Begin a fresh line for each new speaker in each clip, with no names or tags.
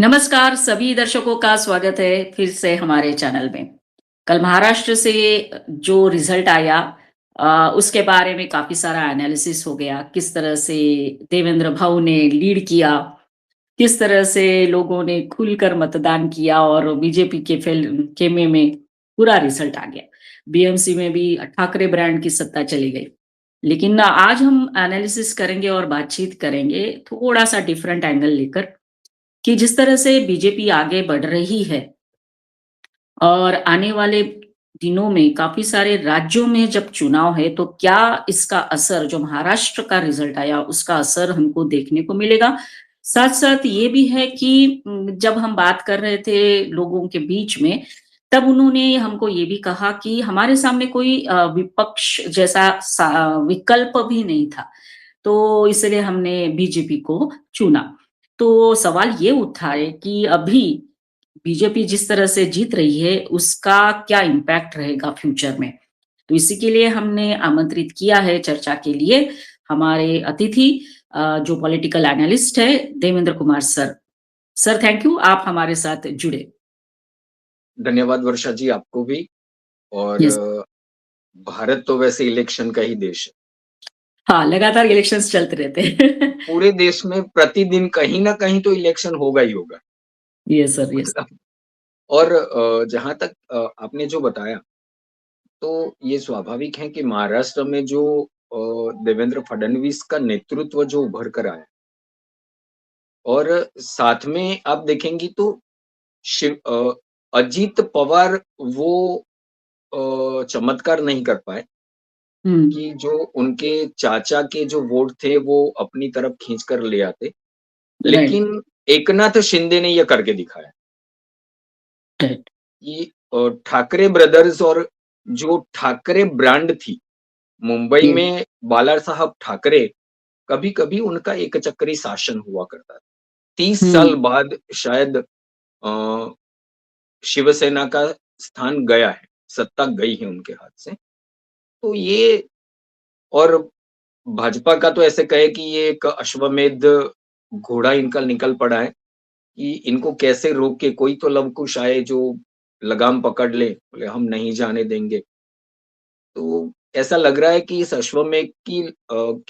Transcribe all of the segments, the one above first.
नमस्कार सभी दर्शकों का स्वागत है फिर से हमारे चैनल में। कल महाराष्ट्र से जो रिजल्ट आया उसके बारे में काफी सारा एनालिसिस हो गया। किस तरह से देवेंद्र भाऊ ने लीड किया, किस तरह से लोगों ने खुलकर मतदान किया और बीजेपी के खेमे में पूरा रिजल्ट आ गया। बीएमसी में भी ठाकरे ब्रांड की सत्ता चली गई। लेकिन आज हम एनालिसिस करेंगे और बातचीत करेंगे थोड़ा सा डिफरेंट एंगल लेकर कि जिस तरह से बीजेपी आगे बढ़ रही है और आने वाले दिनों में काफी सारे राज्यों में जब चुनाव है तो क्या इसका असर जो महाराष्ट्र का रिजल्ट आया उसका असर हमको देखने को मिलेगा। साथ साथ ये भी है कि जब हम बात कर रहे थे लोगों के बीच में तब उन्होंने हमको ये भी कहा कि हमारे सामने कोई विपक्ष जैसा विकल्प भी नहीं था, तो इसलिए हमने बीजेपी को चुना। तो सवाल ये उठा है कि अभी बीजेपी जिस तरह से जीत रही है उसका क्या इम्पैक्ट रहेगा फ्यूचर में। तो इसी के लिए हमने आमंत्रित किया है चर्चा के लिए हमारे अतिथि जो पॉलिटिकल एनालिस्ट है Devendra Kumar sir. Sir thank you, आप हमारे साथ जुड़े।
धन्यवाद वर्षा जी, आपको भी। और
यस।
भारत तो वैसे इलेक्शन का ही देश है।
हाँ, लगातार इलेक्शंस चलते रहते हैं।
पूरे देश में प्रतिदिन कहीं न कहीं तो इलेक्शन होगा ही होगा।
Yes sir, yes.
मतलब और जहाँ तक आपने जो बताया, तो ये स्वाभाविक है कि महाराष्ट्र में जो देवेंद्र फडणवीस का नेतृत्व जो उभर कर आया और साथ में आप देखेंगी तो अजीत पवार वो चमत्कार नहीं कर पाए
हम्म।
कि जो उनके चाचा के जो वोट थे वो अपनी तरफ खींच कर ले आते।
राइट।
लेकिन एकनाथ शिंदे ने ये करके दिखाया
राइट।
कि ठाकरे ब्रदर्स और जो ठाकरे ब्रांड थी, मुंबई
ये।
में बाला साहब ठाकरे, कभी-कभी उनका एकचक्री शासन हुआ करता था। 30 साल
हम्म।
बाद शायद अ, शिवसेना का स्थान गया है, सत्ता गई है उनके हाथ से। तो ये और भाजपा का तो ऐसे कहे कि ये एक अश्वमेध घोड़ा इनका निकल पड़ा है कि इनको कैसे रोके, कोई तो लवकुश आए जो लगाम पकड़ ले, बोले हम नहीं जाने देंगे। तो ऐसा लग रहा है कि इस अश्वमेध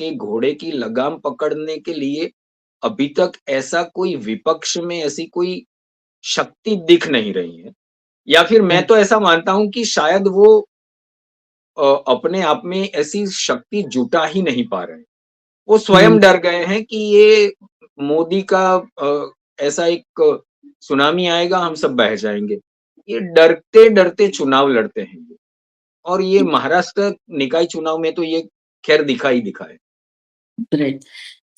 के घोड़े की लगाम पकड़ने के लिए अभी तक ऐसा कोई विपक्ष में ऐसी कोई शक्ति दिख नहीं रही है। या फिर मैं तो ऐसा मानता हूँ कि शायद वो अपने आप में ऐसी शक्ति जुटा ही नहीं पा रहे हैं। वो स्वयं
हम्म।
डर गए हैं कि ये मोदी का ऐसा एक सुनामी आएगा, हम सब बह जाएँगे। ये डरते-डरते चुनाव लड़ते हैं ये। और ये महाराष्ट्र निकाय चुनाव में तो ये ख़ैर दिखा ही दिखा है।
राइट।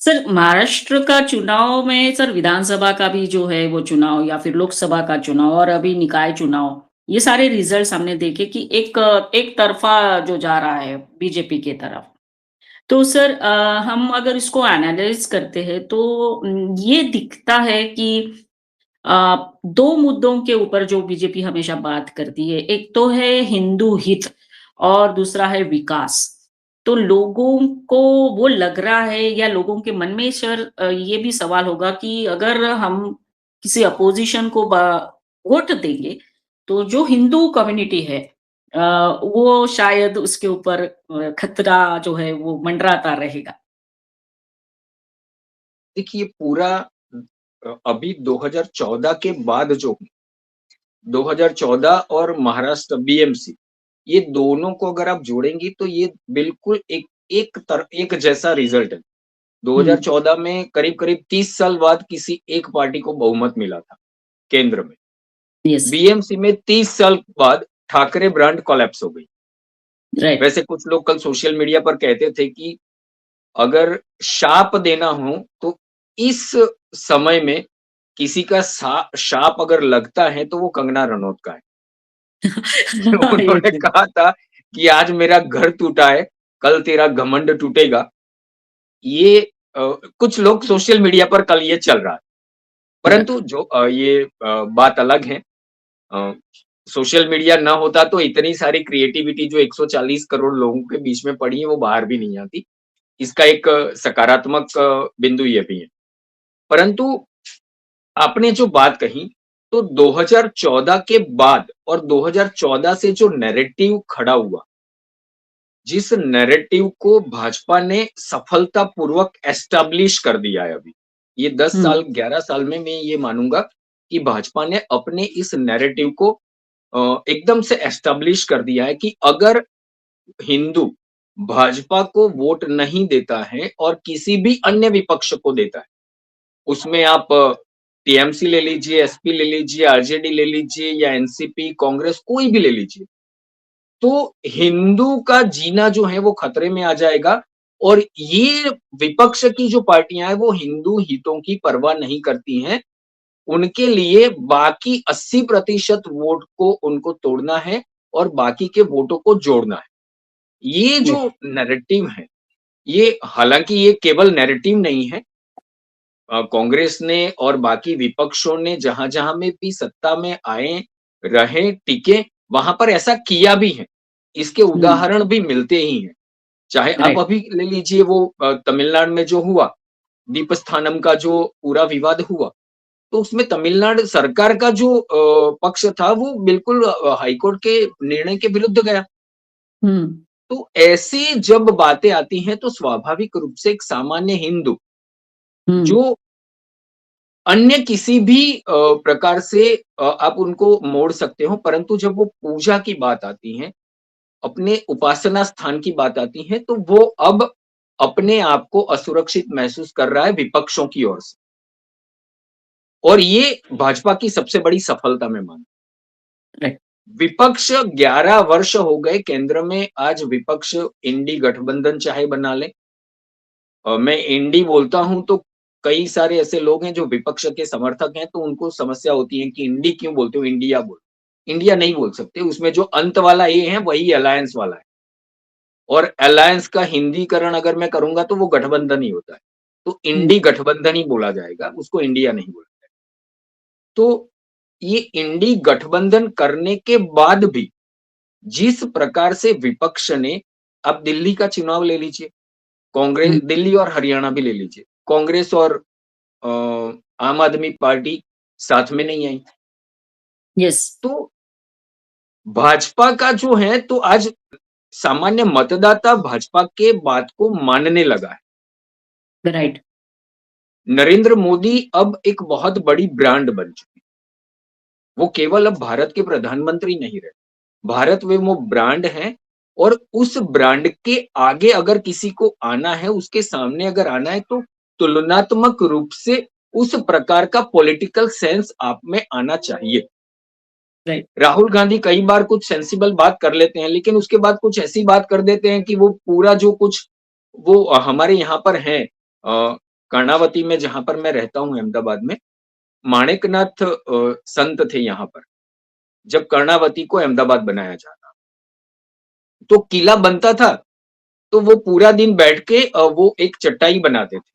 सर महाराष्ट्र का चुनाव में सर विधानसभा का भी जो है वो चुनाव या फिर लोकसभा का चुनाव और अभी निकाय चुनाव, ये सारे रिजल्ट्स हमने देखे कि एक तरफा जो जा रहा है बीजेपी के तरफ। तो सर हम अगर इसको एनालाइज करते हैं तो ये दिखता है कि दो मुद्दों के ऊपर जो बीजेपी हमेशा बात करती है, एक तो है हिंदू हित और दूसरा है विकास। तो लोगों को वो लग रहा है या लोगों के मन में सर ये भी सवाल होगा कि अगर हम किसी अपोजिशन को वोट देंगे तो जो हिंदू कम्युनिटी है अ, वो शायद उसके ऊपर खतरा जो है वो मंडराता रहेगा।
देखिए पूरा अभी 2014 के बाद जो 2014 और महाराष्ट्र बीएमसी, ये दोनों को अगर आप जोड़ेंगी तो ये बिल्कुल एक जैसा रिज़ल्ट है।
हुँ।
2014 में करीब-करीब 30 साल बाद किसी एक पार्टी को बहुमत मिला था, केंद्र में।
यस।
बीएमसी में 30 साल बाद ठाकरे ब्रांड कोलैप्स हो गई।
राइट।
वैसे कुछ लोग कल सोशल मीडिया पर कहते थे कि अगर शाप देना हो तो इस समय में किसी का शाप अगर लगता है तो वो कंगना रनौत का है।
ये
उन्होंने
भी।
कहा था कि आज मेरा घर टूटा है, कल तेरा घमंड टूटेगा। ये कुछ लोग सोशल मीडिया पर कल ये चल रहा है।
करेक्ट।
परंतु जो ये बात अलग है। अ, सोशल मीडिया ना होता तो इतनी सारी क्रिएटिविटी जो 140 करोड़ लोगों के बीच में पड़ी है वो बाहर भी नहीं आती। इसका एक सकारात्मक बिंदु ये भी है। परंतु आपने जो बात कही, तो 2014 के बाद और 2014 से जो नैरेटिव खड़ा हुआ, जिस नैरेटिव को भाजपा ने सफलतापूर्वक एस्टैब्लिश कर दिया है अभी। ये 10
हुँ,
साल, 11 साल में मैं ये मानूँगा कि भाजपा ने अपने इस नैरेटिव को एकदम से एस्टैब्लिश कर दिया है कि अगर हिंदू भाजपा को वोट नहीं देता है और किसी भी अन्य विपक्ष को देता है, उसमें आप टीएमसी ले लीजिए, एसपी ले लीजिए, आरजेडी ले लीजिए या एनसीपी, कांग्रेस कोई भी ले लीजिए। तो हिंदू का जीना जो है वो खतरे में आ जाएगा और ये विपक्ष की जो पार्टियां हैं वो हिंदू हितों की परवाह नहीं करती हैं। उनके लिए बाकी 80% वोट को उनको तोड़ना है और बाकी के वोटों को जोड़ना है। ये
यस।
जो नैरेटिव है, ये हालांकि ये केवल नैरेटिव नहीं है। कांग्रेस ने और बाकी विपक्षों ने जहां-जहां में भी सत्ता में आए, रहे, टिके, वहां पर ऐसा किया भी है। इसके
हुँ,
उदाहरण भी मिलते ही हैं। चाहे आप
राइट।
अभी ले लीजिए वो तमिलनाडु में जो हुआ, दीपस्थानम का जो पूरा विवाद हुआ, तो उसमें तमिलनाडु सरकार का जो पक्ष था वो बिल्कुल हाईकोर्ट के निर्णय के विरुद्ध गया।
हुँ,
तो ऐसी जब बातें आती हैं तो स्वाभाविक रूप से एक सामान्य हिंदू
हुँ,
जो अन्य किसी भी प्रकार से आप उनको मोड़ सकते हो, परंतु जब वो पूजा की बात आती है, अपने उपासना स्थान की बात आती है, तो वो अब अपने आप को असुरक्षित महसूस कर रहा है विपक्षों की ओर से। और ये भाजपा की सबसे बड़ी सफलता मैं मानता
राइट।
हूँ। विपक्ष 11 वर्ष हो गए केंद्र में, आज विपक्ष इंडी गठबंधन चाहे बना ले। मैं इंडी बोलता हूँ तो कई सारे ऐसे लोग हैं जो विपक्ष के समर्थक हैं, तो उनको समस्या होती है कि इंडी क्यों बोलते हो, इंडिया बोलो। इंडिया नहीं बोल सकते, उसमें जो अंत वाला ए है वही अलायंस वाला है और अलायंस का हिंदीकरण अगर मैं करूँगा तो वो गठबंधन ही होता है। तो
हुँ,
इंडी गठबंधन ही बोला जाएगा, उसको इंडिया नहीं बोला जाएगा। तो ये इंडी गठबंधन करने के बाद भी जिस प्रकार से विपक्ष ने अब दिल्ली का चुनाव ले लीजिए,
हुँ,
कांग्रेस दिल्ली और हरियाणा भी ले लीजिए, कांग्रेस और अ, आम आदमी पार्टी साथ में नहीं आई।
यस,
तो भाजपा का जो है तो आज सामान्य मतदाता भाजपा के बात को मानने लगा है।
राइट।
नरेंद्र मोदी अब एक बहुत बड़ी ब्रांड बन चुके हैं। वो केवल अब भारत के प्रधानमंत्री नहीं रहे। भारत में वो ब्रांड हैं और उस ब्रांड के आगे अगर किसी को आना है, उसके सामने अगर आना है तो तुलनात्मक रूप से उस प्रकार का पॉलिटिकल सेंस आप में आना चाहिए।
राइट।
राहुल गांधी कई बार कुछ सेंसिबल बात कर लेते हैं, लेकिन उसके बाद कुछ ऐसी बात कर देते हैं कि वो पूरा जो कुछ वो हमारे यहाँ पर है कर्णावती में जहाँ पर मैं रहता हूँ अहमदाबाद में, माणिकनाथ संत थे यहाँ पर, जब कर्णावती को अहमदाबाद बनाया जाता, तो किला बनता था, तो वो पूरा दिन बैठ के वो एक चटाई बनाते थे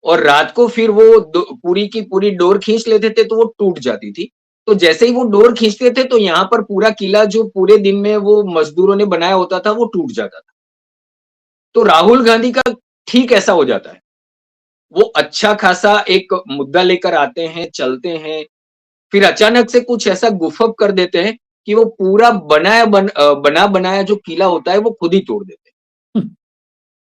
और रात को फिर वो पूरी की पूरी डोर खींच लेते थे तो वो टूट जाती थी। तो जैसे ही वो डोर खींचते थे तो यहाँ पर पूरा किला जो पूरे दिन में वो मजदूरों ने बनाया होता था वो टूट जाता था। तो राहुल गांधी का ठीक ऐसा हो जाता है। वो अच्छा खासा एक मुद्दा लेकर आते हैं, चलते हैं, फिर अचानक से कुछ ऐसा गुफअप कर देते हैं कि वो पूरा बना बनाया जो किला होता है वो खुद ही तोड़ देते हैं।
हुँ,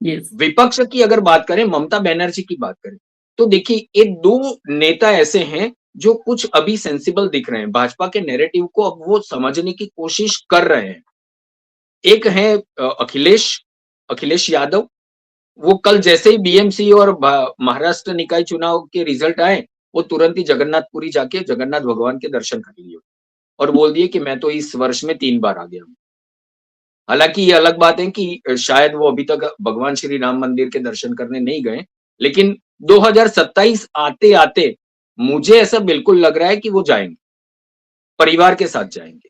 यस।
विपक्ष की अगर बात करें, ममता बनर्जी की बात करें, तो देखिए ये 2 नेता ऐसे हैं जो कुछ अभी सेंसिबल दिख रहे हैं। भाजपा के नैरेटिव को अब वो समझने की कोशिश कर रहे हैं। एक है अखिलेश यादव, वो कल जैसे ही बीएमसी और महाराष्ट्र निकाय चुनाव के रिजल्ट आए, वो तुरंत ही जगन्नाथपुरी जाके जगन्नाथ भगवान के दर्शन कर लिए और बोल दिए कि मैं तो इस वर्ष में 3 बार आ गया हूँ। हालाँकि ये अलग बात है कि शायद वो अभी तक भगवान श्री राम मंदिर के दर्शन करने नहीं गए, लेकिन 2027 आते-आते मुझे ऐसा बिल्कुल लग रहा है कि वो जाएँगे, परिवार के साथ जाएँगे।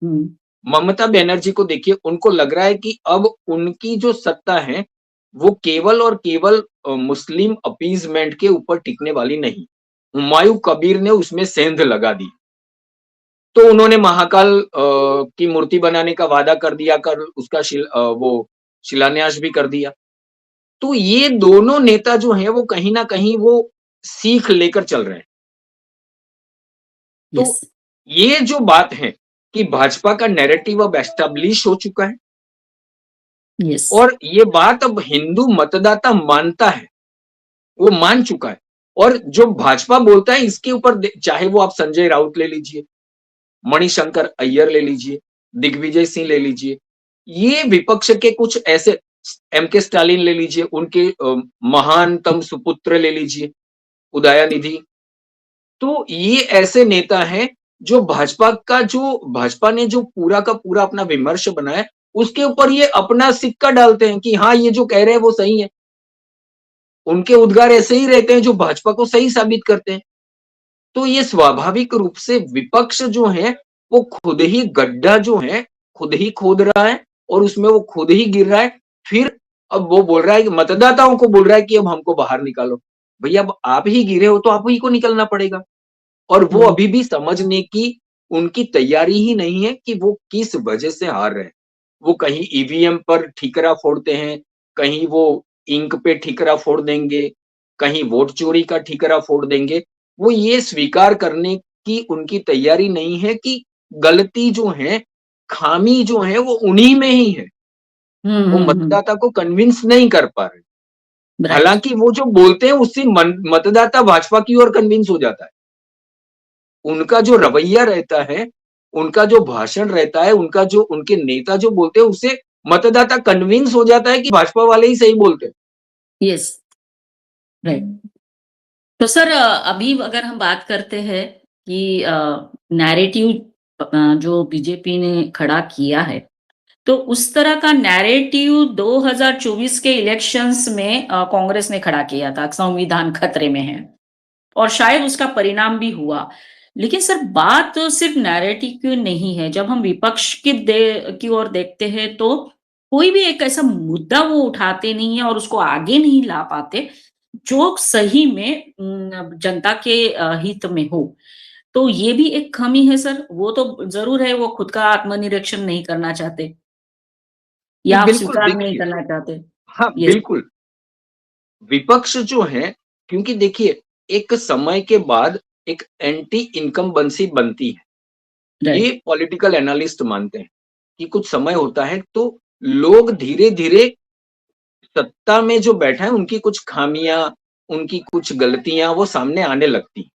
हुँ,
ममता बनर्जी को देखिए, उनको लग रहा है कि अब उनकी जो सत्ता है, वो केवल और केवल मुस्लिम अपीज़मेंट के ऊपर टिकने वाली नहीं। हुमायूँ कबीर ने उसमें सेंध लगा दी। तो उन्होंने महाकाल की मूर्ति बनाने का वादा कर दिया, कर उसका वो शिलान्यास भी कर दिया। तो ये दोनों नेता जो हैं वो कहीं न कहीं वो सीख लेकर चल रहे हैं।
यस,
तो ये जो बात है कि भाजपा का नैरेटिव अब एस्टेब्लिश हो चुका है
यस।
और ये बात अब हिंदू मतदाता मानता है, वो मान चुका है। और जो भाजपा बोलता है इसके ऊपर चाहे वो आप संजय राउत ले लीजिए, मणिशंकर अय्यर ले लीजिए, दिग्विजय सिंह ले लीजिए, ये विपक्ष के कुछ ऐसे, एम के स्टालिन ले लीजिए, उनके महानतम सुपुत्र ले लीजिए, उदयानिधि। तो ये ऐसे नेता हैं जो भाजपा ने जो पूरा का पूरा अपना विमर्श बनाया, उसके ऊपर ये अपना सिक्का डालते हैं कि हाँ, ये जो कह रहे हैं वो सही है। उनके उद्गार ऐसे ही रहते हैं जो भाजपा को सही साबित करते हैं। तो ये स्वाभाविक रूप से विपक्ष जो है, वो खुद ही गड्ढा जो है, खुद ही खोद रहा है और उसमें वो खुद ही गिर रहा है। फिर अब वो बोल रहा है कि मतदाताओं को बोल रहा है कि अब हमको बाहर निकालो। भैया अब आप ही गिरे हो तो आप ही को निकलना पड़ेगा। और वो
हुँ,
अभी भी समझने की उनकी तैयारी ही नहीं है कि वो किस वजह से हार रहे हैं। वो कहीं ईवीएम पर ठीकरा फोड़ते हैं, कहीं वो इंक पे ठीकरा फोड़ देंगे, कहीं वोट चोरी का ठीकरा फोड़ देंगे। वो ये स्वीकार करने की उनकी तैयारी नहीं है कि गलती जो है, खामी जो है वो उन्हीं में ही है।
हुँ,
वो
हुँ, हुँ।
मतदाता को कन्विंस नहीं कर पा रहे।
राइट,
हालाँकि वो जो बोलते हैं उससे मतदाता भाजपा की ओर कन्विंस हो जाता है। उनका जो रवैया रहता है, उनका जो भाषण रहता है, उनका जो उनके नेता जो बोलते हैं उससे मतदाता कन्विंस हो जाता है कि भाजपा वाले ही सही बोलते हैं।
Yes, right. तो सर अभी अगर हम बात करते हैं कि नैरेटिव जो बीजेपी ने खड़ा किया है, तो उस तरह का नैरेटिव 2024 के इलेक्शंस में कांग्रेस ने खड़ा किया था, संविधान खतरे में है और शायद उसका परिणाम भी हुआ। लेकिन सर बात सिर्फ नैरेटिव की नहीं है, जब हम विपक्ष की ओर देखते हैं तो कोई भी एक ऐसा मुद्दा वो उठाते नहीं है और उसको आगे नहीं ला पाते, जो सही में जनता के हित में हो। तो ये भी एक कमी है सर, वो तो ज़रूर है वो खुद का आत्मनिरीक्षण नहीं करना चाहते
जी,
या आप
बिल्कुल
स्वीकार नहीं
देखिए,
करना चाहते।
हाँ,
यस,
बिल्कुल, विपक्ष जो है, क्योंकि देखिए एक समय के बाद एक एंटी इनकम्बेंसी बनती है। ये
राइट,
पॉलिटिकल एनालिस्ट मानते हैं कि कुछ समय होता है तो लोग धीरे-धीरे सत्ता में जो बैठा है उनकी कुछ खामियाँ, उनकी कुछ गलतियाँ वो सामने आने लगती हैं।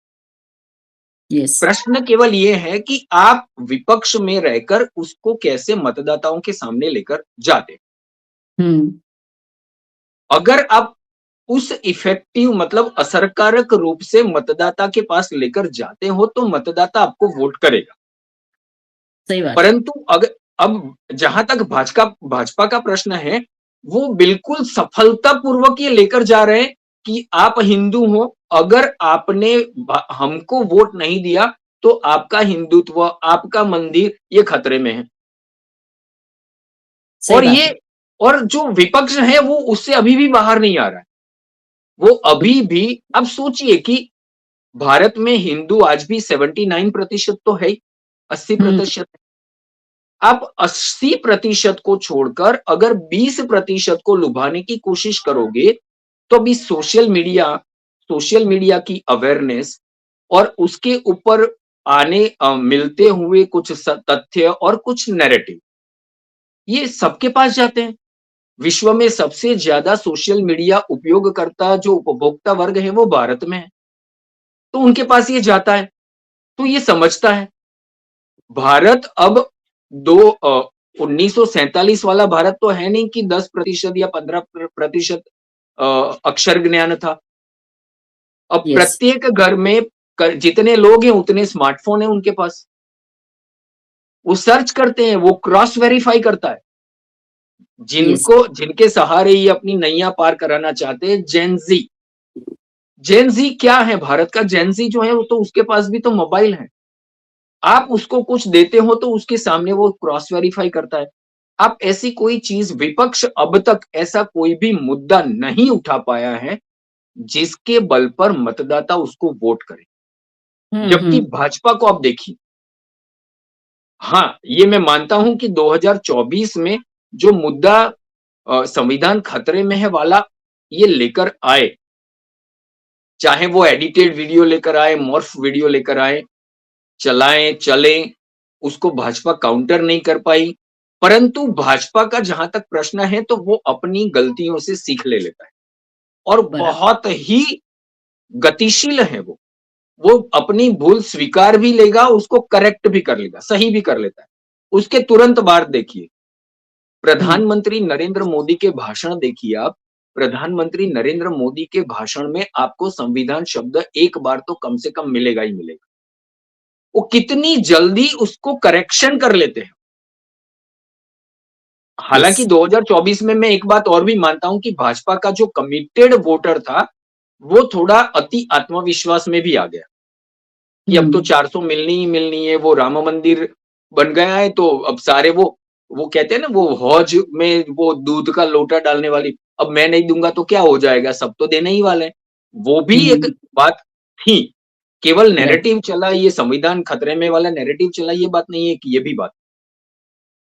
यस।
प्रश्न केवल ये है कि आप विपक्ष में रहकर उसको कैसे मतदाताओं के सामने लेकर जाते हैं।
हुँ,
अगर आप उस इफेक्टिव मतलब असरकारक रूप से मतदाता के पास लेकर जाते हो तो मतदाता आपको वोट करेगा।
सही बात है।
परंतु अब जहां तक भाजपा का प्रश्न है, वो बिल्कुल सफलतापूर्वक ये लेकर जा रहे हैं कि आप हिंदू हो, अगर आपने हमको वोट नहीं दिया तो आपका हिंदुत्व, आपका मंदिर ये खतरे में है।
सही
और
बात
ये
है।
और जो विपक्ष है वो उससे अभी भी बाहर नहीं आ रहा है। वो अभी भी, अब सोचिए कि भारत में हिंदू आज भी 79% तो है ही,
हुँ,
80%। आप 80% को छोड़कर अगर 20% को लुभाने की कोशिश करोगे, तो अभी सोशल मीडिया की अवेयरनेस और उसके ऊपर मिलते हुए कुछ तथ्य और कुछ नैरेटिव, ये सबके पास जाते हैं। विश्व में सबसे ज्यादा सोशल मीडिया उपयोगकर्ता जो उपभोक्ता वर्ग है वो भारत में है, तो उनके पास ये जाता है, तो ये समझता है भारत अब 1947 वाला भारत तो है नहीं कि 10% या 15% अक्षर ज्ञान था। अब
यस,
प्रत्येक घर में जितने लोग हैं उतने स्मार्टफोन है उनके पास। वो सर्च करते हैं, वो क्रॉस वेरीफाई करता है।
यस,
जिनके सहारे ये अपनी नैया पार कराना चाहते हैं, जेनजी। जेनजी क्या है? भारत का जेनजी जो है वो तो उसके पास भी तो मोबाइल है। आप उसको कुछ देते हो तो उसके सामने वो क्रॉस वेरीफाई करता है। आप ऐसी कोई चीज, विपक्ष अब तक ऐसा कोई भी मुद्दा नहीं उठा पाया है जिसके बल पर मतदाता उसको वोट करे।
हुँ,
जबकि
हुँ,
भाजपा को आप देखिए, हाँ, ये मैं मानता हूं कि 2024 में जो मुद्दा संविधान खतरे में है वाला ये लेकर आए, चाहे वो एडिटेड वीडियो लेकर आए, मॉर्फ वीडियो लेकर आए, चलाएं, चलें, उसको भाजपा काउंटर नहीं कर पाई। परंतु भाजपा का जहां तक प्रश्न है तो वो अपनी गलतियों से सीख ले लेता है और
बराबर।
बहुत ही गतिशील है वो अपनी भूल स्वीकार भी लेगा, उसको करेक्ट भी कर लेगा, सही भी कर लेता है। उसके तुरंत बाद देखिए,
हुँ,
प्रधानमंत्री नरेंद्र मोदी के भाषण देखिए आप, प्रधानमंत्री नरेंद्र मोदी के भाषण में आपको संविधान शब्द एक बार तो कम से कम मिलेगा ही मिलेगा। वो कितनी जल्दी उसको करेक्शन कर लेते हैं।
यस।
हालाँकि 2024 में मैं एक बात और भी मानता हूँ कि भाजपा का जो कमिटेड वोटर था, वो थोड़ा अति आत्मविश्वास में भी आ गया, कि अब तो
हुँ,
400 मिलनी ही मिलनी है, वो राम मंदिर बन गया है तो अब सारे वो कहते हैं ना वो हौज में वो दूध का लोटा डालने वाली, अब मैं नहीं दूँगा तो क्या हो जाएगा, सब तो देने ही वाले हैं। वो भी एक
हुँ,
बात थी, केवल
राइट।
नैरेटिव चला, ये संविधान खतरे में वाला नैरेटिव चला, ये बात नहीं है कि ये भी बात।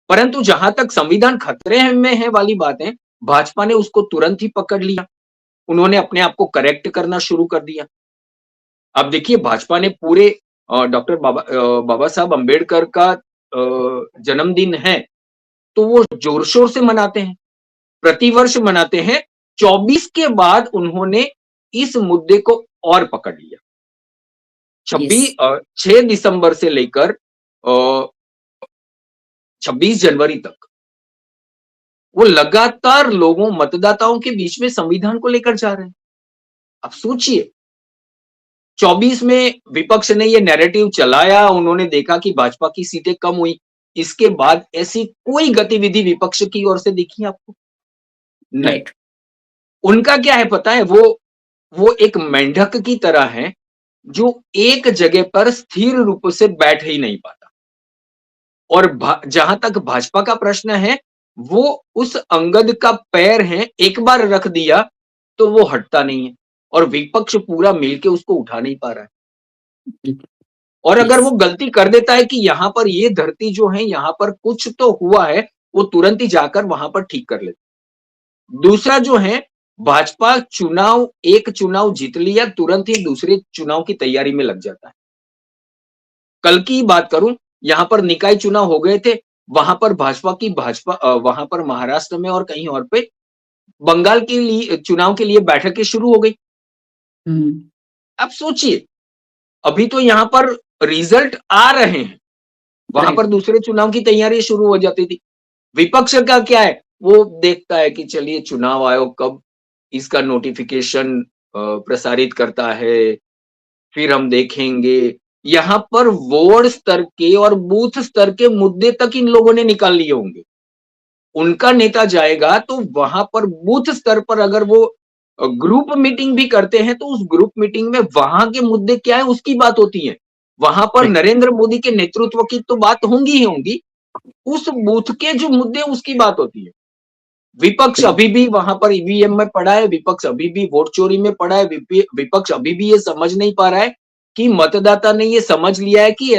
परंतु जहां तक संविधान खतरे में है वाली बात है, भाजपा ने उसको तुरंत ही पकड़ लिया। उन्होंने अपने आप को करेक्ट करना शुरू कर दिया। अब देखिए भाजपा ने पूरे डॉक्टर बाबा साहब अम्बेडकर का जन्मदिन है, तो वो जोर-शोर से मनाते हैं, प्रतिवर्ष मनाते हैं। 24 के बाद उन्होंने इस मुद्दे को और पकड़ लिया।
यस।
6 दिसंबर से लेकर 26 जनवरी तक वो लगातार लोगों मतदाताओं के बीच में संविधान को लेकर जा रहे हैं। अब सोचिए 24 में विपक्ष ने ये नैरेटिव चलाया, उन्होंने देखा कि भाजपा की सीटें कम हुई। इसके बाद ऐसी कोई गतिविधि विपक्ष की ओर से दिखी आपको? नहीं।
राइट।
उनका क्या है पता है? वो एक मेंढक की तरह है, जो एक जगह पर स्थिर रूप से बैठ ही नहीं पाता। और जहां तक भाजपा का प्रश्न है, वो उस अंगद का पैर है, एक बार रख दिया तो वो हटता नहीं है और विपक्ष पूरा मिलके उसको उठा नहीं पा रहा है।
बिल्कुल।
और अगर
यस।
वो गलती कर देता है कि यहाँ पर ये धरती जो है, यहाँ पर कुछ तो हुआ है, वो तुरंत ही जाकर वहां पर ठीक कर लेता है। दूसरा जो है, भाजपा एक चुनाव जीत लिया, तुरंत ही दूसरे चुनाव की तैयारी में लग जाता है। कल की बात करूं, यहाँ पर निकाय चुनाव हो गए थे, भाजपा वहां पर महाराष्ट्र में और कहीं और पे बंगाल के लिए चुनाव के लिए बैठकें शुरू हो गई।
हुँ,
अब सोचिए, अभी तो यहाँ पर रिजल्ट आ रहे हैं, वहां पर
राइट।
दूसरे चुनाव की तैयारी शुरू हो जाती थी। विपक्ष का क्या है, वो देखता है कि चलिए चुनाव आयोग कब इसका नोटिफिकेशन प्रसारित करता है, फिर हम देखेंगे। यहाँ पर वार्ड स्तर के और बूथ स्तर के मुद्दे तक इन लोगों ने निकाल लिए होंगे। उनका नेता जाएगा तो वहां पर बूथ स्तर पर अगर वो ग्रुप मीटिंग भी करते हैं तो उस ग्रुप मीटिंग में वहां के मुद्दे क्या है उसकी बात होती है। वहां पर
राइट।
नरेंद्र मोदी के नेतृत्व की तो बात होंगी ही होंगी, उस बूथ के जो मुद्दे उसकी बात होती है। विपक्ष
बिल्कुल।
अभी भी वहां पर ईवीएम में पड़ा है, विपक्ष अभी भी वोट चोरी में पड़ा है, विपक्ष अभी भी ये समझ नहीं पा रहा है कि मतदाता ने ये समझ लिया है कि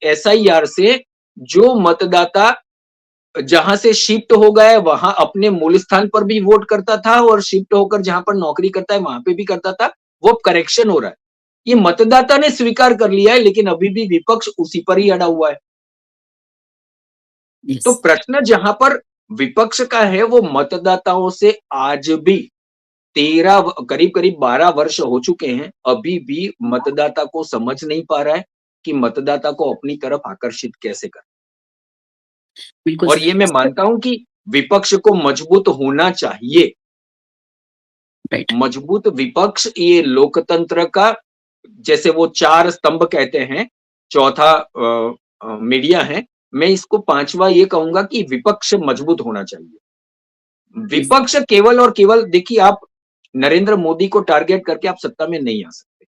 एसआईआर से जो मतदाता जहां से शिफ्ट हो गए वहां अपने मूल स्थान पर भी वोट करता था और शिफ्ट होकर जहां पर नौकरी करता है वहां पे भी करता था, वो अब करेक्शन हो रहा है। ये मतदाता ने स्वीकार कर लिया है लेकिन अभी भी विपक्ष उसी पर ही अड़ा हुआ है।
यस।
तो प्रश्न जहां पर विपक्ष का है वो मतदाताओं से आज भी 13 करीब करीब 12 वर्ष हो चुके हैं, अभी भी मतदाता को समझ नहीं पा रहा है कि मतदाता को अपनी तरफ आकर्षित कैसे करें।
बिल्कुल
और ये मैं
सर।
मानता हूं कि विपक्ष को मजबूत होना चाहिए।
राइट।
मजबूत विपक्ष ये लोकतंत्र का, जैसे वो 4 स्तंभ कहते हैं, चौथा मीडिया है, मैं इसको 5वां ये कहूंगा कि विपक्ष मजबूत होना चाहिए।
यस।
विपक्ष केवल और केवल देखिए आप नरेंद्र मोदी को टारगेट करके आप सत्ता में नहीं आ सकते।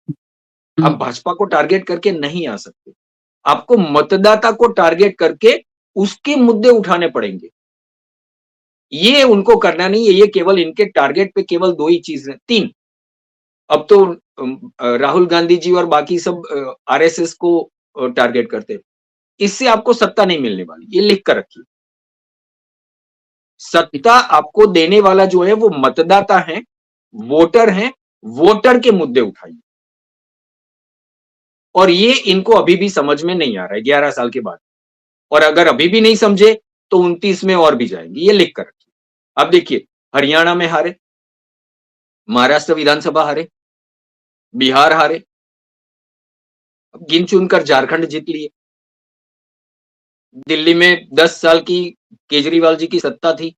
हुँ,
आप भाजपा को टारगेट करके नहीं आ सकते। आपको मतदाता को टारगेट करके उसके मुद्दे उठाने पड़ेंगे। ये उनको करना नहीं है, ये केवल इनके टारगेट पे केवल 2 ही चीज़ है, 3। अब तो राहुल गांधी जी और बाकी सब आरएसएस को टारगेट करते हैं। इससे आपको सत्ता नहीं मिलने वाली, ये लिख कर रखिए। सत्ता
बिल्कुल।
आपको देने वाला जो है वो मतदाता है, वोटर हैं, वोटर के मुद्दे उठाइए। और ये इनको अभी भी समझ में नहीं आ रहा है 11 साल के बाद। और अगर अभी भी नहीं समझे तो 29 में और भी जाएंगे, ये लिख कर रखिए। अब देखिए, हरियाणा में हारे, महाराष्ट्र विधानसभा हारे, बिहार हारे, अब गिन चुनकर झारखंड जीत लिए। दिल्ली में 10 साल की केजरीवाल जी की सत्ता थी,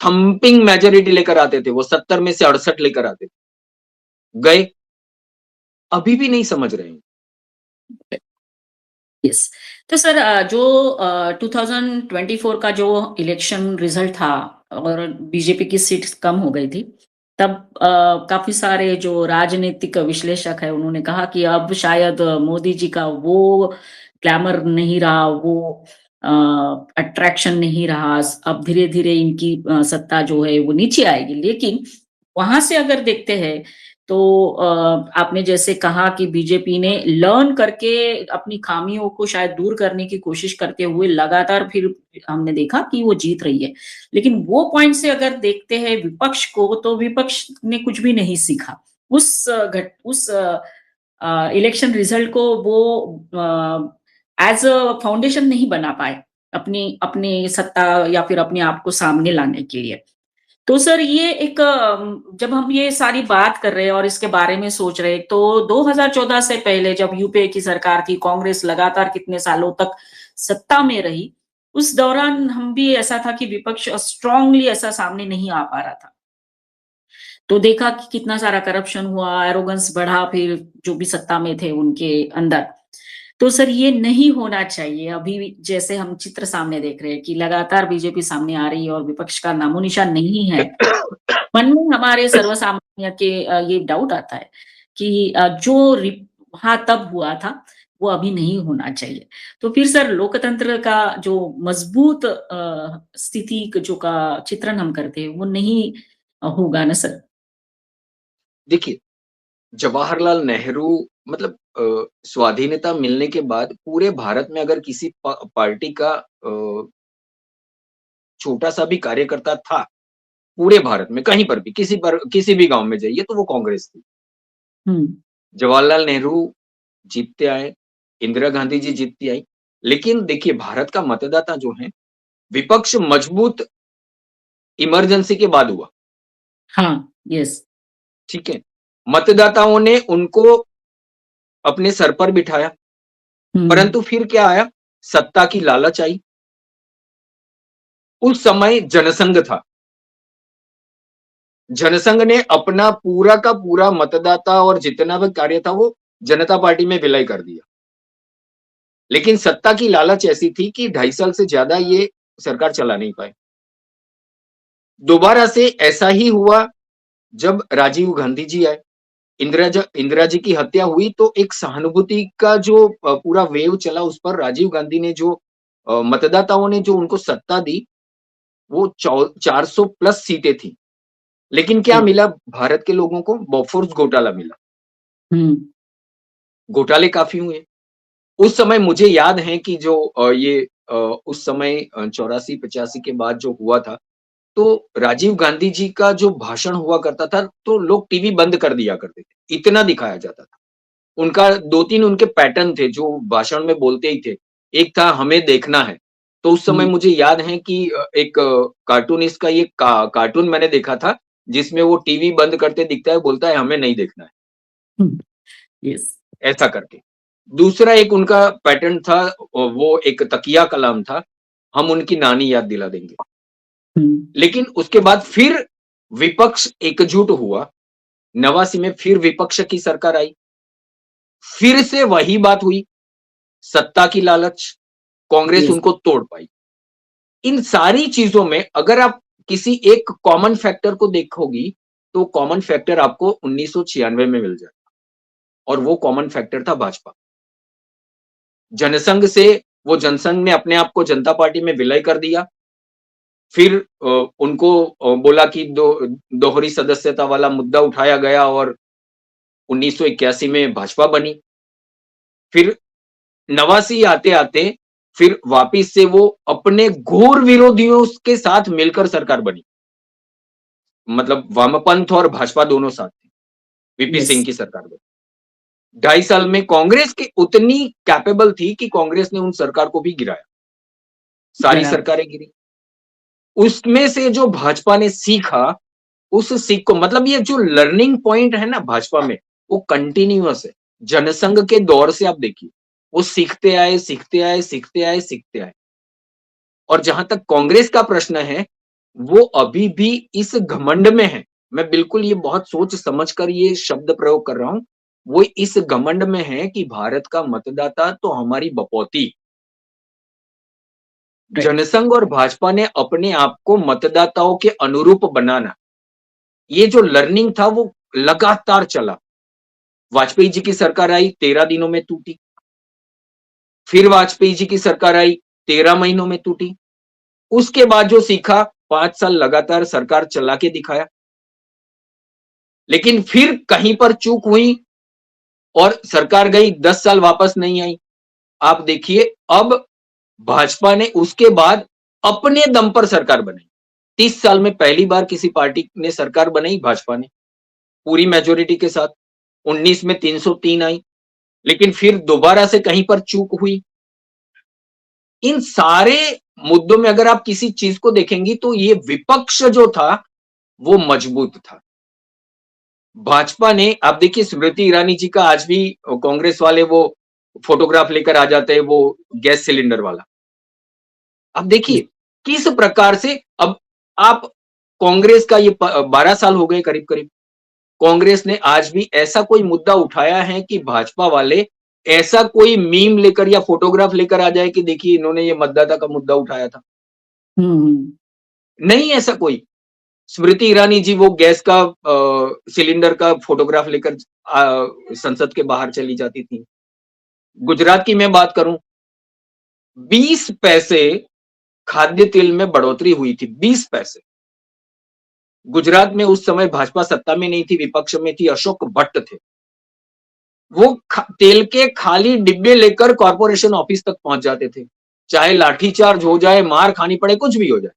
थंपिंग मेजोरिटी लेकर आते थे, वो 70 में से 68 लेकर आते थे, गए, अभी भी नहीं समझ रहे हैं।
यस। तो सर जो 2024 का जो इलेक्शन रिजल्ट था और बीजेपी की सीट कम हो गई थी, तब काफ़ी सारे जो राजनीतिक विश्लेषक हैं, उन्होंने कहा कि अब शायद मोदी जी का वो ग्लैमर नहीं रहा, वो अ, अट्रैक्शन नहीं रहा, अब धीरे-धीरे इनकी सत्ता जो है वो नीचे आएगी। लेकिन वहाँ से अगर देखते हैं तो आपने जैसे कहा कि बीजेपी ने लर्न करके अपनी खामियों को शायद दूर करने की कोशिश करते हुए लगातार फिर हमने देखा कि वो जीत रही है। लेकिन वो पॉइंट से अगर देखते हैं विपक्ष को, तो विपक्ष ने कुछ भी नहीं सीखा। उस इलेक्शन रिजल्ट को वो एज़ अ फाउंडेशन नहीं बना पाए, अपनी अपनी सत्ता या फिर अपने आप को सामने लाने के लिए। तो सर ये एक जब हम ये सारी बात कर रहे हैं और इसके बारे में सोच रहे हैं, तो 2014 से पहले जब यूपीए की सरकार थी, कांग्रेस लगातार कितने सालों तक सत्ता में रही, उस दौरान हम भी ऐसा था कि विपक्ष स्ट्रांगली ऐसा सामने नहीं आ पा रहा था। तो देखा कि कितना सारा करप्शन हुआ, एरोगेंस बढ़ा फिर जो भी सत्ता में थे उनके अंदर। तो सर ये नहीं होना चाहिए। अभी भी जैसे हम चित्र सामने देख रहे हैं कि लगातार बीजेपी सामने आ रही है और विपक्ष का नामोनिशान नहीं है। मन में हमारे सर्वसामान्य के ये डाउट आता है कि जो हाँ, तब हुआ था, वो अभी नहीं होना चाहिए। तो फिर सर लोकतंत्र का जो मजबूत स्थिति जो का चित्रण हम करते हैं, वो नहीं होगा ना सर?
देखिए, जवाहरलाल नेहरू मतलब स्वाधीनता मिलने के बाद पूरे भारत में अगर किसी पार्टी का छोटा-सा भी कार्यकर्ता था, पूरे भारत में कहीं पर भी, किसी भी गाँव में जाइए तो वो कांग्रेस थी।
हुँ,
जवाहरलाल नेहरू जीतते आए, इंदिरा गांधी जी जीतती आई। लेकिन देखिए भारत का मतदाता जो है, विपक्ष मजबूत इमरजेंसी के बाद हुआ,
हाँ, यस।
ठीक है? मतदाताओं ने उनको अपने सर पर बिठाया,
हुँ,
परंतु फिर क्या आया? सत्ता की लालच आई। उस समय जनसंघ था। जनसंघ ने अपना पूरा का पूरा मतदाता और जितना भी कार्य था वो जनता पार्टी में विलय कर दिया। लेकिन सत्ता की लालच ऐसी थी कि 2.5 साल से ज्यादा ये सरकार चला नहीं पाए। दोबारा से ऐसा ही हुआ जब राजीव गांधी जी आए। इंदिरा जी की हत्या हुई तो एक सहानुभूति का जो पूरा वेव चला उस पर राजीव गांधी ने जो मतदाताओं ने जो उनको सत्ता दी, वो 400 प्लस सीटें थी। लेकिन क्या
जी।
मिला भारत के लोगों को? बॉफोर्स घोटाला मिला।
हुँ,
घोटाले काफ़ी हुए। उस समय मुझे याद है कि जो उस समय 84-85 के बाद जो हुआ था, तो राजीव गांधी जी का जो भाषण हुआ करता था, तो लोग टीवी बंद कर दिया करते थे, इतना दिखाया जाता था। उनका 2-3 उनके पैटर्न थे, जो भाषण में बोलते ही थे। एक था हमें देखना है, तो उस समय
हुँ,
मुझे याद है कि एक कार्टूनिस्ट का ये कार्टून मैंने देखा था, जिसमें वो टीवी बंद करते दिखता है, बोलता है हमें नहीं देखना है।
हुँ, यस।
ऐसा करके। दूसरा एक उनका पैटर्न था वो एक तकिया कलाम था, हम उनकी नानी याद दिला देंगे।
हुँ,
लेकिन उसके बाद फिर विपक्ष एकजुट हुआ, 89 में फिर विपक्ष की सरकार आई, फिर से वही बात हुई, सत्ता की लालच, कांग्रेस
यस।
उनको तोड़ पाई। इन सारी चीज़ों में अगर आप किसी एक कॉमन फैक्टर को देखोगी, तो कॉमन फैक्टर आपको 1996 में मिल जाएगा और वो कॉमन फैक्टर था भाजपा। जनसंघ से वो जनसंघ ने अपने आप को जनता पार्टी में विलय कर दिया। फिर उनको बोला कि दोहरी सदस्यता वाला मुद्दा उठाया गया और 1981 में भाजपा बनी। फिर 89 आते-आते फिर वापिस से वो अपने घोर विरोधियों के साथ मिलकर सरकार बनी। मतलब वामपंथ और भाजपा दोनों साथ थे, वीपी
यस।
सिंह की सरकार में। 2.5 साल में कांग्रेस की उतनी कैपेबल थी कि कांग्रेस ने उन सरकार को भी गिराया। सारी
बराबर।
सरकारें गिरी। उसमें से जो भाजपा ने सीखा, उस सीख को मतलब ये जो लर्निंग पॉइंट है ना भाजपा में, वो कंटिन्यूअस है। जनसंघ के दौर से आप देखिए, वो सीखते आए, सीखते आए, सीखते आए, सीखते आए। और जहां तक कांग्रेस का प्रश्न है, वो अभी भी इस घमंड में है। मैं बिल्कुल ये बहुत सोच समझ कर ये शब्द प्रयोग कर रहा हूं। वो इस घमंड में है कि भारत का मतदाता तो हमारी बपौती।
राइट।
जनसंघ और भाजपा ने अपने आप को मतदाताओं के अनुरूप बनाना, ये जो लर्निंग था वो लगातार चला। वाजपेयी जी की सरकार आई, 13 दिनों में टूटी। फिर वाजपेयी जी की सरकार आई, 13 महीनों में टूटी। उसके बाद जो सीखा, 5 साल लगातार सरकार चला के दिखाया। लेकिन फिर कहीं पर चूक हुई और सरकार गई, 10 साल वापस नहीं आई। आप देखिए, अब भाजपा ने उसके बाद अपने दम पर सरकार बनाई। 30 साल में पहली बार किसी पार्टी ने सरकार बनाई, भाजपा ने, पूरी मेजॉरिटी के साथ। 19 में 303 आई, लेकिन फिर दोबारा से कहीं पर चूक हुई। इन सारे मुद्दों में अगर आप किसी चीज को देखेंगी तो ये विपक्ष जो था, वो मजबूत था। भाजपा ने, आप देखिए स्मृति ईरानी जी का आज भी कांग्रेस वाले वो फोटोग्राफ लेकर आ जाते हैं, वो गैस सिलेंडर वाला। अब देखिए
यस।
किस प्रकार से, अब आप कांग्रेस का ये 12 साल हो गए करीब करीब, कांग्रेस ने आज भी ऐसा कोई मुद्दा उठाया है कि भाजपा वाले ऐसा कोई मीम लेकर या फोटोग्राफ लेकर आ जाए कि देखिए इन्होंने ये मतदाता का मुद्दा उठाया था?
हम्म।
नहीं ऐसा कोई। स्मृति ईरानी जी वो गैस का सिलेंडर का फोटोग्राफ लेकर संसद के बाहर चली जाती थी। गुजरात की मैं बात करूं, 20 पैसे खाद्य तेल में बढ़ोतरी हुई थी, 20 पैसे। गुजरात में उस समय भाजपा सत्ता में नहीं थी, विपक्ष में थी, अशोक भट्ट थे। वो तेल के खाली डिब्बे लेकर कॉर्पोरेशन ऑफिस तक पहुंच जाते थे, चाहे लाठीचार्ज हो जाए, मार खानी पड़े, कुछ भी हो जाए।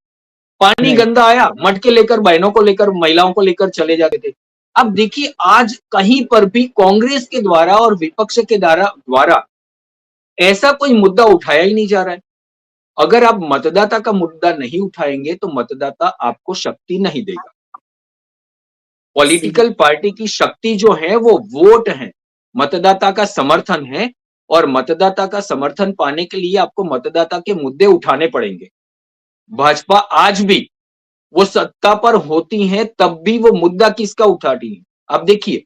पानी
राइट।
गंदा आया, मटके लेकर बहनों को लेकर, महिलाओं को लेकर चले जाते थे। अब देखिए आज कहीं पर भी कांग्रेस के द्वारा और विपक्ष के द्वारा ऐसा कोई मुद्दा उठाया ही नहीं जा रहा है। अगर आप मतदाता का मुद्दा नहीं उठाएंगे तो मतदाता आपको शक्ति नहीं देगा।
सही।
पॉलिटिकल पार्टी की शक्ति जो है वो वोट है, मतदाता का समर्थन है। और मतदाता का समर्थन पाने के लिए आपको मतदाता के मुद्दे उठाने पड़ेंगे। भाजपा आज भी वो सत्ता पर होती हैं तब भी वो मुद्दा किसका उठाती है? अब देखिए,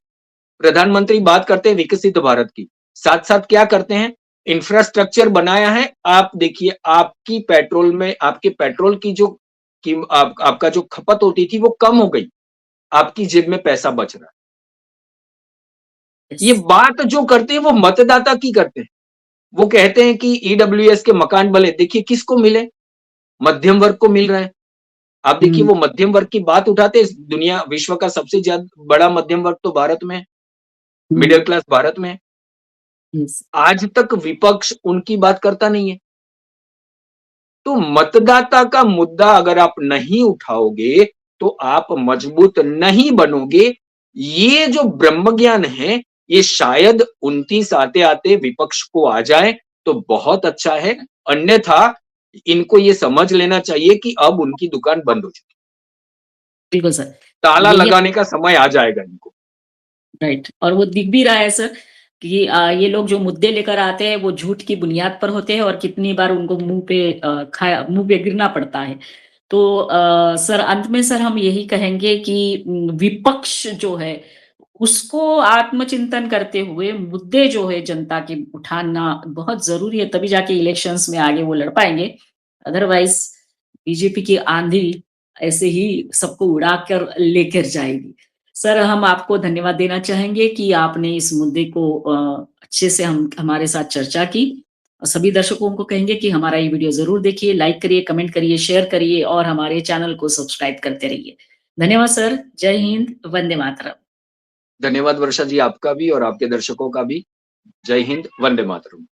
प्रधानमंत्री बात करते हैं विकसित भारत की, साथ-साथ क्या करते हैं? इंफ्रास्ट्रक्चर बनाया है। आप देखिए आपकी पेट्रोल में, आपके पेट्रोल की जो आपका जो खपत होती थी वो कम हो गई। आपकी जेब में पैसा बच रहा है।
यस।
ये बात जो करते हैं वो मतदाता की करते हैं। वो कहते हैं कि ईडब्ल्यूएस के मकान बने, देखिए किसको मिले? मध्यम वर्ग को मिल रहा है। आप देखिए
हम्म।
वो मध्यम वर्ग की बात उठाते हैं, दुनिया विश्व का सबसे ज्यादा बड़ा मध्यम वर्ग तो भारत में है, मिडिल
हम्म।
क्लास भारत में है।
यस।
आज तक विपक्ष उनकी बात करता नहीं है। तो मतदाता का मुद्दा अगर आप नहीं उठाओगे तो आप मजबूत नहीं बनोगे। ये जो ब्रह्म ज्ञान है, ये शायद 29 आते आते विपक्ष को आ जाए तो बहुत अच्छा है। अन्यथा इनको ये समझ लेना चाहिए कि अब उनकी दुकान बंद हो चुकी है।
बिल्कुल सर।
ताला
यही।
लगाने का समय आ जाएगा इनको।
राइट, और वो दिख भी रहा है सर कि ये लोग जो मुद्दे लेकर आते हैं वो झूठ की बुनियाद पर होते हैं और कितनी बार उनको मुंह पे गिरना पड़ता है। तो सर अंत में सर हम यही कहेंगे कि विपक्ष जो है उसको आत्मचिंतन करते हुए मुद्दे जो है जनता के उठाना बहुत जरूरी है, तभी जाके इलेक्शंस में आगे वो लड़ पाएंगे। अदरवाइज बीजेपी की आंधी ऐसे ही सबको उड़ा कर लेकर जाएगी। सर हम आपको धन्यवाद देना चाहेंगे कि आपने इस मुद्दे को अच्छे से हम हमारे साथ चर्चा की। और सभी दर्शकों को कहेंगे कि हमारा ये वीडियो ज़रूर देखिए, लाइक करिए, कमेंट करिए, शेयर करिए और हमारे चैनल को सब्सक्राइब करते रहिए। धन्यवाद सर। जय हिंद, वंदे मातरम।
धन्यवाद वर्षा जी, आपका भी और आपके दर्शकों का भी। जय हिंद, वंदे मातरम।